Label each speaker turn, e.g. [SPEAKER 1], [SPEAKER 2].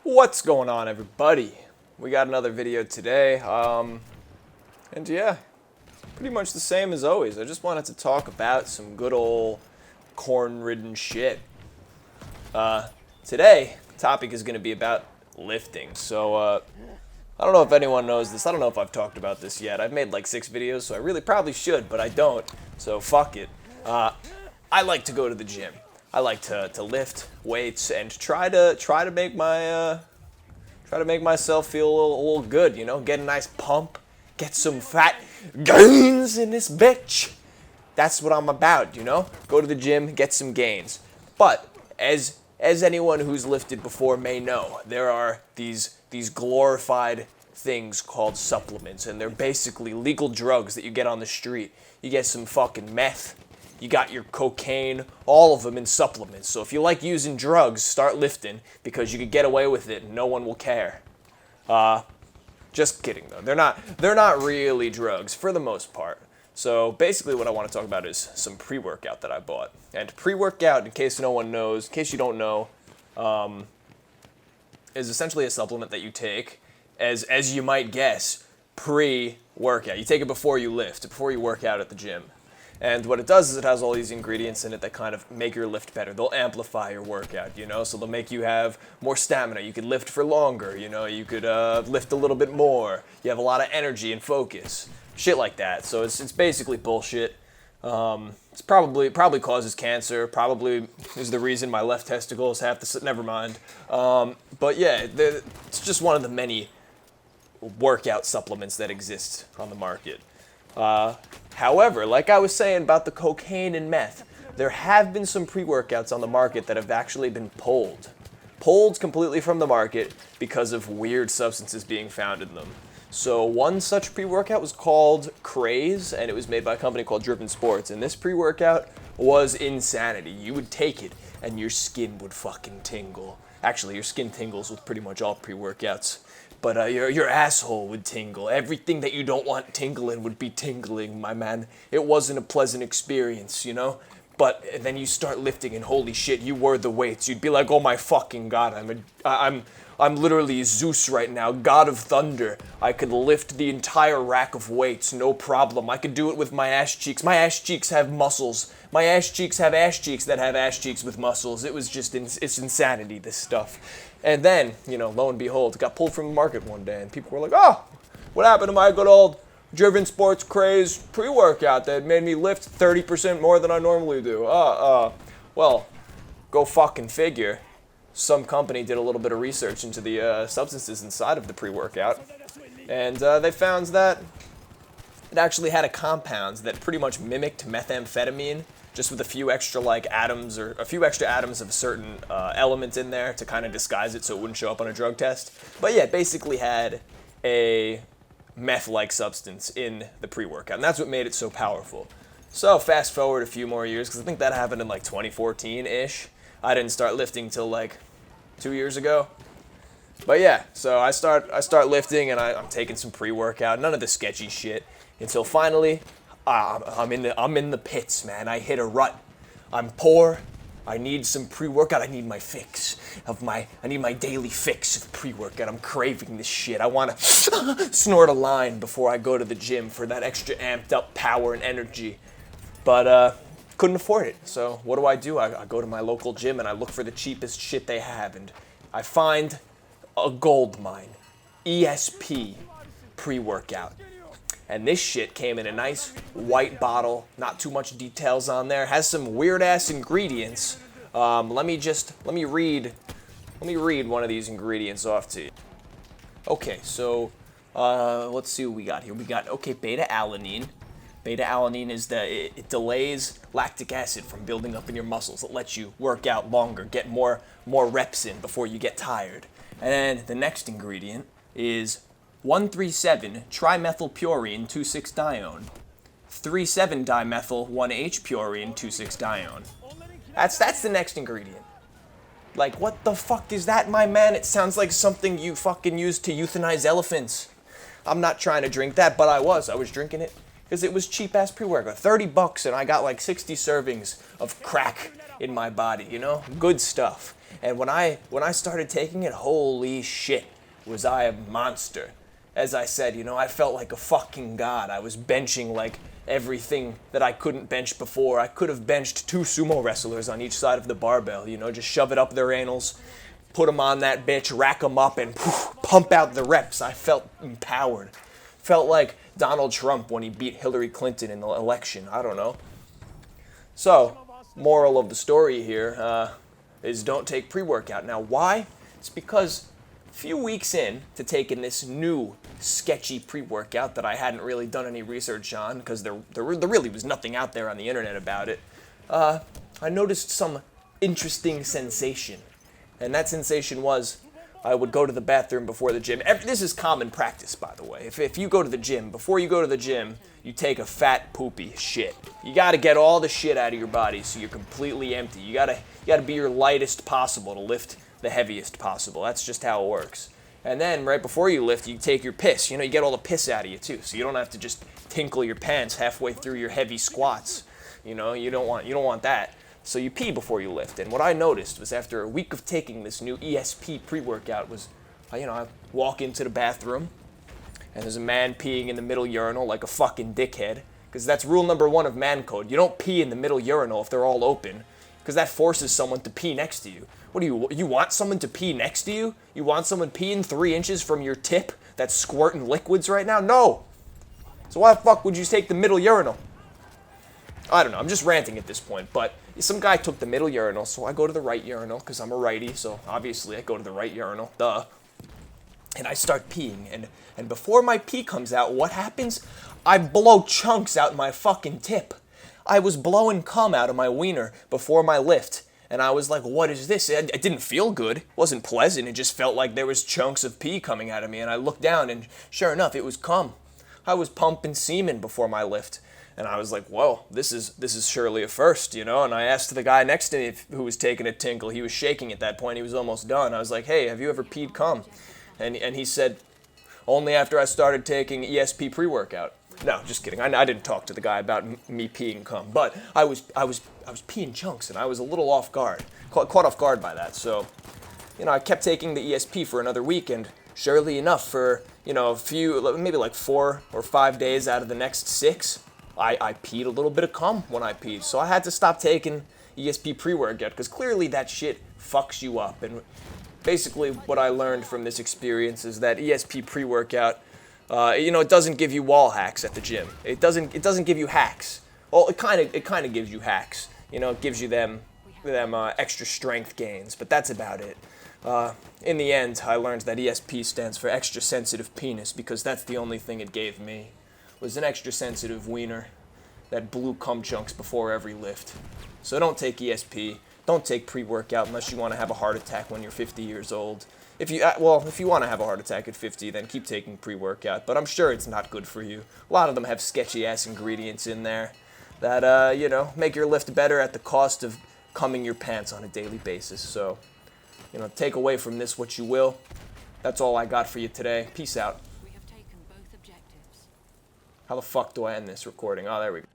[SPEAKER 1] What's going on, everybody? We got another video today, and yeah, pretty much the same as always. I just wanted to talk about some good old corn-ridden shit. Today, the topic is going to be about lifting. So, I don't know if anyone knows this. I don't know if I've talked about this yet. I've made like 6 videos, so I really probably should, but I don't. So fuck it. I like to go to the gym. I like to lift weights and try to make myself feel a little good, you know, get a nice pump, get some fat gains in this bitch. That's what I'm about, you know? Go to the gym, get some gains. But as anyone who's lifted before may know, there are these glorified things called supplements, and they're basically legal drugs that you get on the street. You get some fucking meth, you got your cocaine, all of them in supplements. So if you like using drugs, start lifting, because you could get away with it and no one will care. Just kidding though. They're not really drugs for the most part. So basically what I want to talk about is some pre-workout that I bought. And pre-workout, in case no one knows, in case you don't know, is essentially a supplement that you take, as you might guess, pre-workout. You take it before you lift, before you work out at the gym. And what it does is it has all these ingredients in it that kind of make your lift better. They'll amplify your workout, you know, so they'll make you have more stamina. You could lift for longer, you know, you could lift a little bit more. You have a lot of energy and focus, shit like that. So it's basically bullshit. It's probably causes cancer, probably is the reason my left testicles have to, never mind. But yeah, it's just one of the many workout supplements that exist on the market. However, like I was saying about the cocaine and meth, there have been some pre-workouts on the market that have actually been pulled completely from the market because of weird substances being found in them. So one such pre-workout was called Craze, and it was made by a company called Driven Sports, and this pre-workout was insanity. You would take it, and your skin would fucking tingle. Actually, your skin tingles with pretty much all pre-workouts. But your asshole would tingle. Everything that you don't want tingling would be tingling, my man. It wasn't a pleasant experience, you know? But then you start lifting and holy shit, you were the weights. You'd be like, oh my fucking god, I'm literally Zeus right now, god of thunder. I could lift the entire rack of weights, no problem. I could do it with my ass cheeks. My ass cheeks have muscles. My ass cheeks have ass cheeks that have ass cheeks with muscles. It was just, it's insanity, this stuff. And then, you know, lo and behold, it got pulled from the market one day, and people were like, oh, what happened to my good old Driven Sports Craze pre-workout that made me lift 30% more than I normally do? Well, go fucking figure. Some company did a little bit of research into the substances inside of the pre-workout, and they found that it actually had a compound that pretty much mimicked methamphetamine, just with a few extra like atoms or a few extra atoms of a certain element in there to kind of disguise it so it wouldn't show up on a drug test. But yeah, it basically had a meth-like substance in the pre-workout, and that's what made it so powerful. So fast forward a few more years, because I think that happened in like 2014-ish. I didn't start lifting till like 2 years ago. But yeah, so I start lifting, and I'm taking some pre-workout, none of the sketchy shit, until finally I'm in the pits, man. I hit a rut. I'm poor. I need some pre-workout. I need my fix I need my daily fix of pre-workout. I'm craving this shit. I want to snort a line before I go to the gym for that extra amped up power and energy. But couldn't afford it. So what do? I go to my local gym and I look for the cheapest shit they have, and I find a gold mine. ESP pre-workout. And this shit came in a nice white bottle, not too much details on there. Has some weird ass ingredients. Let me read one of these ingredients off to you. Okay, so let's see what we got here. We got beta-alanine. Beta-alanine is it delays lactic acid from building up in your muscles. It lets you work out longer, get more reps in before you get tired. And then the next ingredient is 1,3,7-trimethylpurine 2,6-dione. 3,7-dimethyl-1H-purine 2,6-dione. That's the next ingredient. Like, what the fuck is that, my man? It sounds like something you fucking use to euthanize elephants. I'm not trying to drink that, but I was drinking it. because it was cheap-ass pre-workout. $30 and I got like 60 servings of crack in my body, you know? Good stuff. And when I started taking it, holy shit, was I a monster. As I said, you know, I felt like a fucking god. I was benching like everything that I couldn't bench before. I could have benched 2 sumo wrestlers on each side of the barbell, you know, just shove it up their anals, put them on that bitch, rack them up, and pump out the reps. I felt empowered. Felt like Donald Trump when he beat Hillary Clinton in the election. I don't know. So, moral of the story here is don't take pre-workout. Now, why? It's because a few weeks in to taking this new sketchy pre-workout that I hadn't really done any research on because there really was nothing out there on the internet about it, I noticed some interesting sensation. And that sensation was I would go to the bathroom before the gym. This is common practice, by the way. If you go to the gym, before you go to the gym, you take a fat, poopy shit. You got to get all the shit out of your body so you're completely empty. You got to be your lightest possible to lift the heaviest possible. That's just how it works. And then right before you lift, you take your piss. You know, you get all the piss out of you too, so you don't have to just tinkle your pants halfway through your heavy squats. You know, you don't want that. So you pee before you lift. And what I noticed was after a week of taking this new ESP pre-workout was, I walk into the bathroom and there's a man peeing in the middle urinal like a fucking dickhead. Because that's rule number 1 of man code. You don't pee in the middle urinal if they're all open, because that forces someone to pee next to you. What do you want someone to pee next to you? You want someone peeing 3 inches from your tip that's squirting liquids right now? No! So why the fuck would you take the middle urinal? I don't know, I'm just ranting at this point, but some guy took the middle urinal, so I go to the right urinal, because I'm a righty, so obviously I go to the right urinal, duh. And I start peeing, and before my pee comes out, what happens? I blow chunks out my fucking tip. I was blowing cum out of my wiener before my lift, and I was like, what is this? It didn't feel good, it wasn't pleasant, it just felt like there was chunks of pee coming out of me, and I looked down, and sure enough, it was cum. I was pumping semen before my lift. And I was like, whoa, this is surely a first, you know? And I asked the guy next to me who was taking a tinkle. He was shaking at that point. He was almost done. I was like, hey, have you ever peed cum? And he said, only after I started taking ESP pre-workout. No, just kidding. I didn't talk to the guy about me peeing cum. But I was peeing chunks, and I was a little off guard, caught off guard by that. So, I kept taking the ESP for another week, and surely enough, for, a few, maybe like 4 or 5 days out of the next 6, I peed a little bit of cum when I peed, so I had to stop taking ESP pre-workout, because clearly that shit fucks you up. And basically what I learned from this experience is that ESP pre-workout, it doesn't give you wall hacks at the gym. It doesn't give you hacks. Well, it kind of gives you hacks. It gives you them extra strength gains, but that's about it. In the end, I learned that ESP stands for extra sensitive penis, because that's the only thing it gave me. Was an extra sensitive wiener that blew cum chunks before every lift. So don't take ESP, don't take pre-workout unless you want to have a heart attack when you're 50 years old. If you want to have a heart attack at 50, then keep taking pre-workout, but I'm sure it's not good for you. A lot of them have sketchy-ass ingredients in there that, make your lift better at the cost of cumming your pants on a daily basis. So, take away from this what you will. That's all I got for you today. Peace out. How the fuck do I end this recording? Oh, there we go.